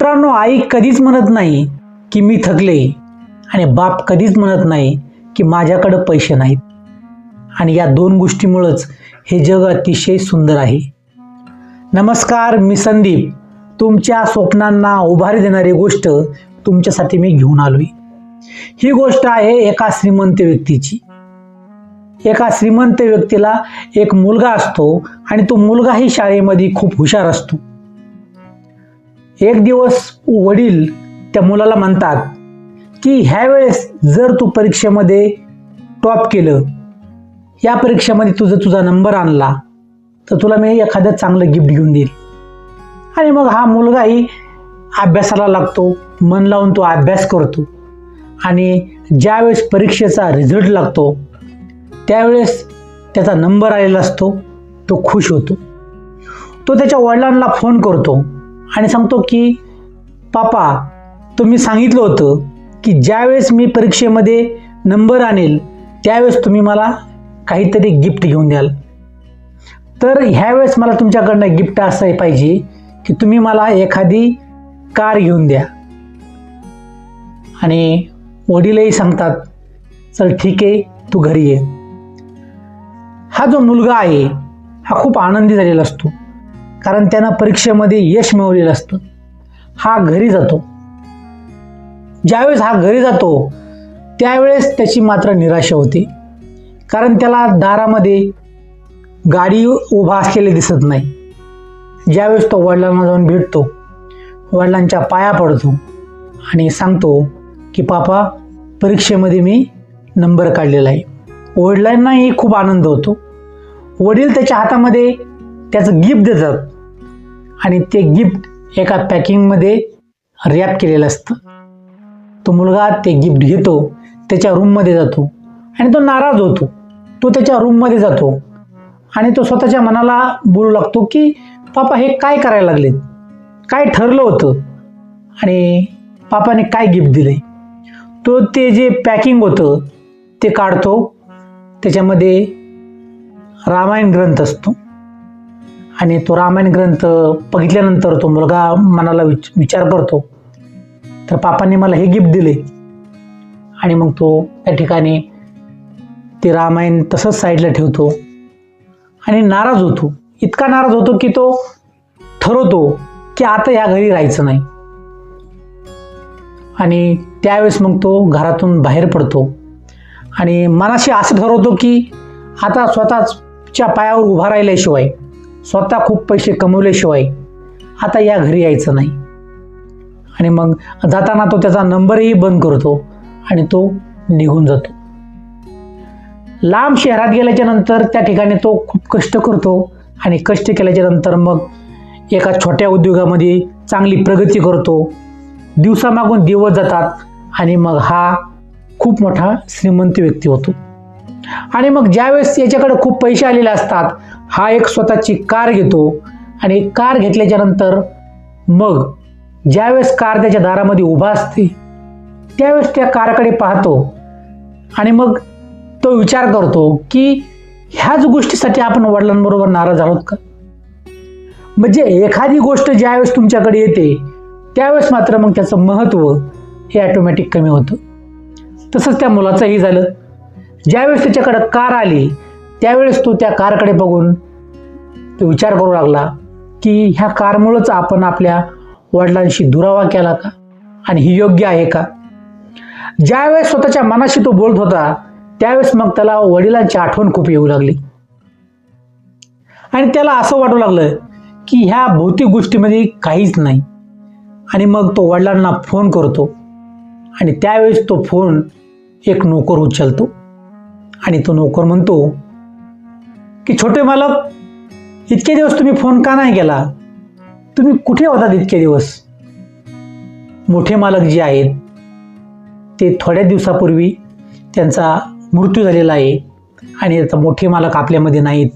मित्रांनो, आई कधीच म्हणत नाही की मी थकले आणि बाप कधीच म्हणत नाही की माझ्याकडे पैसे नाहीत. आणि या दोन गोष्टीमुळेच हे जग अतिशय सुंदर आहे. नमस्कार, मी संदीप. तुमच्या स्वप्नांना उभारी देणारी गोष्ट तुमच्यासाठी मी घेऊन आलोय. ही गोष्ट आहे एका श्रीमंत व्यक्तीची. एका श्रीमंत व्यक्तीला एक मुलगा असतो आणि तो मुलगाही शाळेमध्ये खूप हुशार असतो. एक दिवस वडील त्या मुलाला म्हणतात की ह्या वेळेस जर तू परीक्षेमध्ये टॉप केलं, या परीक्षेमध्ये तुझा नंबर आणला, तर तुला मी एखादं चांगलं गिफ्ट घेऊन देईल. आणि मग हा मुलगाही अभ्यासाला लागतो, मन लावून तो अभ्यास करतो. आणि ज्यावेळेस परीक्षेचा रिझल्ट लागतो त्यावेळेस त्याचा नंबर आलेला असतो, तो खुश होतो. तो त्याच्या वडिलांना फोन करतो आणि सांगतो की पापा, तुम्ही सांगितलं होतं की ज्यावेळेस मी परीक्षेमध्ये नंबर आणेल त्यावेळेस तुम्ही मला काहीतरी गिफ्ट घेऊन द्याल. तर ह्यावेळेस मला तुमच्याकडनं गिफ्ट असं पाहिजे की तुम्ही मला एखादी कार घेऊन द्या. आणि वडीलही सांगतात, चल ठीक आहे, तू घरी ये. हा जो मुलगा आहे हा खूप आनंदी झालेला असतो, कारण त्यानं परीक्षेमध्ये यश मिळवलेलं असतं. हा घरी जातो. ज्यावेळेस हा घरी जातो त्यावेळेस त्याची मात्र निराशा होते, कारण त्याला दारामध्ये गाडी उभा असलेली दिसत नाही. ज्यावेळेस तो वडिलांना जाऊन भेटतो, वडिलांच्या पाया पडतो आणि सांगतो की पापा, परीक्षेमध्ये मी नंबर काढलेला आहे. वडिलांनाही खूप आनंद होतो. वडील त्याच्या हातामध्ये त्याचं गिफ्ट देतात आणि ते गिफ्ट एका पॅकिंगमध्ये रॅप केलेलं असतं. तो मुलगा ते गिफ्ट घेतो, त्याच्या रूममध्ये जातो आणि तो नाराज होतो. तो त्याच्या रूममध्ये जातो आणि तो स्वतःच्या मनाला बोलू लागतो की पापा, हे काय करायला लागलेत, काय ठरलं होतं आणि पापाने काय गिफ्ट दिले. तो ते जे पॅकिंग होतं ते काढतो. त्याच्यामध्ये रामायण ग्रंथ असतो आणि तो रामायण ग्रंथ बघितल्यानंतर तो मुलगा मनाला विचार करतो, तर पापांनी मला हे गिफ्ट दिले. आणि मग तो त्या ठिकाणी ते रामायण तसंच साईडला ठेवतो आणि नाराज होतो. इतका नाराज होतो की तो ठरवतो की आता या घरी राहायचं नाही. आणि त्यावेळेस मग तो घरातून बाहेर पडतो आणि मनाशी असं ठरवतो की आता स्वतःच्या पायावर उभा राहिल्याशिवाय, स्वतः खूप पैसे कमवल्याशिवाय आता या घरी यायचं नाही. आणि मग जाताना तो त्याचा नंबरही बंद करतो आणि तो निघून जातो. लांब शहरात गेल्याच्या नंतर त्या ठिकाणी तो खूप कष्ट करतो आणि कष्ट केल्याच्या नंतर मग एका छोट्या उद्योगामध्ये चांगली प्रगती करतो. दिवसामागून दिवस जातात आणि मग हा खूप मोठा श्रीमंत व्यक्ती होतो. आणि मग ज्यावेळेस याच्याकडे खूप पैसे आलेले असतात, हा एक स्वतःची कार घेतो आणि कार घेतल्याच्या नंतर मग ज्यावेळेस कार त्याच्या दारामध्ये उभा असते त्यावेळेस त्या कारकडे पाहतो आणि मग तो विचार करतो की ह्याच गोष्टीसाठी आपण वडिलांबरोबर नाराज झालोत का. म्हणजे एखादी गोष्ट ज्यावेळेस तुमच्याकडे येते त्यावेळेस मात्र मग त्याचं महत्त्व हे ऑटोमॅटिक कमी होतं. तसंच त्या मुलाचंही झालं. ज्यावेळेस त्याच्याकडे कार आली त्यावेळेस तो त्या कारकडे बघून तो विचार करू लागला की ह्या कारमुळेच आपण आपल्या वडिलांशी दुरावा केला का आणि ही योग्य आहे का. ज्यावेळेस स्वतःच्या मनाशी तो बोलत होता त्यावेळेस मग त्याला वडिलांची आठवण खूप येऊ लागली आणि त्याला असं वाटू लागलं की ह्या भौतिक गोष्टीमध्ये काहीच नाही. आणि मग तो वडिलांना फोन करतो आणि त्यावेळेस तो फोन एक नोकर उचलतो आणि तो नोकर म्हणतो की छोटे मालक, इतके दिवस तुम्ही फोन का नाही केला, तुम्ही कुठे होतात इतके दिवस. मोठे मालक जे आहेत ते थोड्या दिवसापूर्वी त्यांचा मृत्यू झालेला आहे आणि आता मोठे मालक आपल्यामध्ये नाहीत.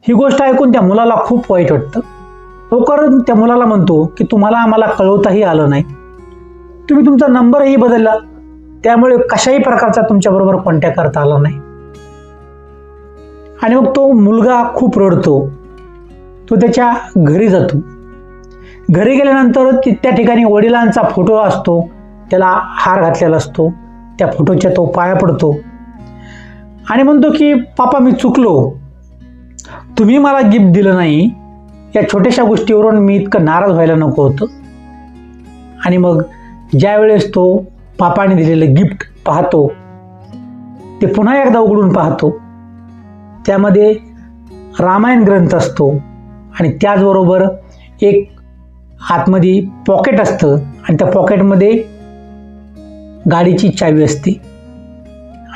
ही गोष्ट ऐकून त्या मुलाला खूप वाईट वाटतं. नोकर त्या मुलाला म्हणतो की तुम्हाला आम्हाला कळवताही आलं नाही, तुम्ही तुमचा नंबरही बदलला, त्यामुळे कशाही प्रकारचा तुमच्याबरोबर कॉन्टॅक्ट करता आला नाही. आणि मग तो मुलगा खूप रडतो. तो त्याच्या घरी जातो. घरी गेल्यानंतर त्या ठिकाणी वडिलांचा फोटो असतो, त्याला हार घातलेला असतो, त्या फोटोच्या तो पाया पडतो आणि म्हणतो की पापा मी चुकलो, तुम्ही मला गिफ्ट दिलं नाही, या छोट्याशा गोष्टीवरून मी इतकं नाराज व्हायला नको होतं. आणि मग ज्या वेळेस तो पापाने दिलेलं गिफ्ट पाहतो, ते पुन्हा एकदा उघडून पाहतो, त्यामध्ये रामायण ग्रंथ असतो आणि त्याचबरोबर एक आतमध्ये पॉकेट असतं आणि त्या पॉकेटमध्ये गाडीची चावी असते.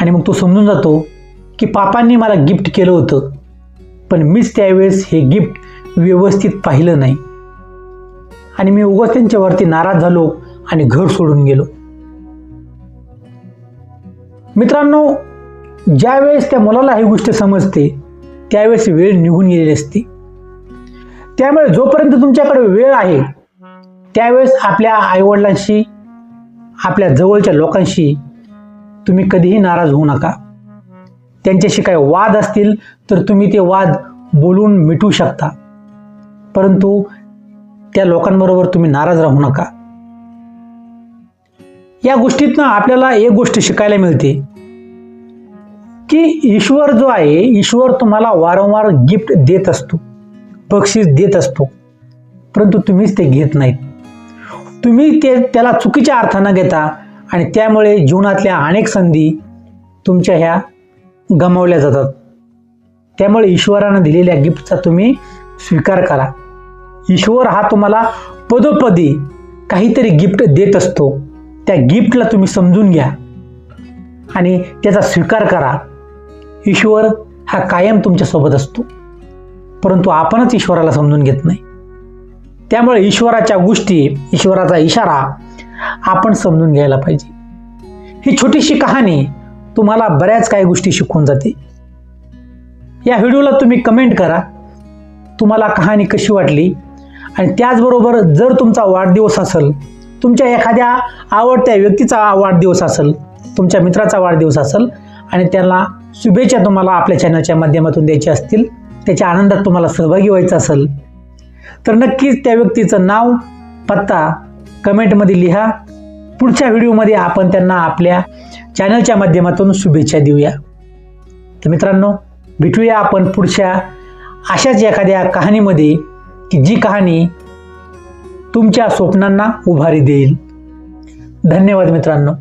आणि मग तो समजून जातो की पापांनी मला गिफ्ट केलं होतं, पण मीच त्यावेळेस हे गिफ्ट व्यवस्थित पाहिलं नाही आणि मी उगाच त्यांच्यावरती नाराज झालो आणि घर सोडून गेलो. मित्रांनो, ज्या वेळेस त्या मुलाला ही गोष्ट समजते त्यावेळेस वेळ निघून गेलेली असते. त्यामुळे जोपर्यंत तुमच्याकडे वेळ आहे त्यावेळेस आपल्या आईवडिलांशी, आपल्या जवळच्या लोकांशी तुम्ही कधीही नाराज होऊ नका. त्यांच्याशी काही वाद असतील तर तुम्ही ते वाद बोलून मिटवू शकता, परंतु त्या लोकांबरोबर तुम्ही नाराज राहू नका. या गोष्टीतनं आपल्याला एक गोष्ट शिकायला मिळते की ईश्वर जो आहे, ईश्वर तुम्हाला वारंवार गिफ्ट देत असतो, बक्षीस देत असतो, परंतु तुम्हीच ते घेत नाहीत. तुम्ही त्याला चुकीच्या अर्थानं घेता आणि त्यामुळे जीवनातल्या अनेक संधी तुमच्या ह्या गमावल्या जातात. त्यामुळे ईश्वरानं दिलेल्या गिफ्टचा तुम्ही स्वीकार करा. ईश्वर हा तुम्हाला पदोपदी काहीतरी गिफ्ट देत असतो. त्या गिफ्टला तुम्ही समजून घ्या आणि त्याचा स्वीकार करा. ईश्वर हा कायम तुमच्यासोबत असतो, परंतु आपणच ईश्वराला समजून घेत नाही. त्यामुळे ईश्वराच्या गोष्टी, ईश्वराचा इशारा आपण समजून घ्यायला पाहिजे. ही छोटीशी कहाणी तुम्हाला बऱ्याच काही गोष्टी शिकवून जाते. या व्हिडिओला तुम्ही कमेंट करा तुम्हाला कहाणी कशी वाटली. आणि त्याचबरोबर जर तुमचा वाढदिवस असेल, तुमच्या एखाद्या आवडत्या व्यक्तीचा वाढदिवस असेल, तुमच्या मित्राचा वाढदिवस असेल आणि त्याला शुभेच्छा तुम्हाला आपल्या चॅनलच्या माध्यमातून द्यायच्या असतील, त्याच्या आनंदात तुम्हाला सहभागी व्हायचं असेल तर नक्कीच त्या व्यक्तीचं नाव, पत्ता कमेंटमध्ये लिहा. पुढच्या व्हिडिओमध्ये आपण त्यांना आपल्या चॅनलच्या माध्यमातून शुभेच्छा देऊया. तर मित्रांनो, भेटूया आपण पुढच्या अशाच एखाद्या कहाणीमध्ये की जी कहाणी तुमच्या स्वप्नांना उभारी देईल. धन्यवाद मित्रांनो.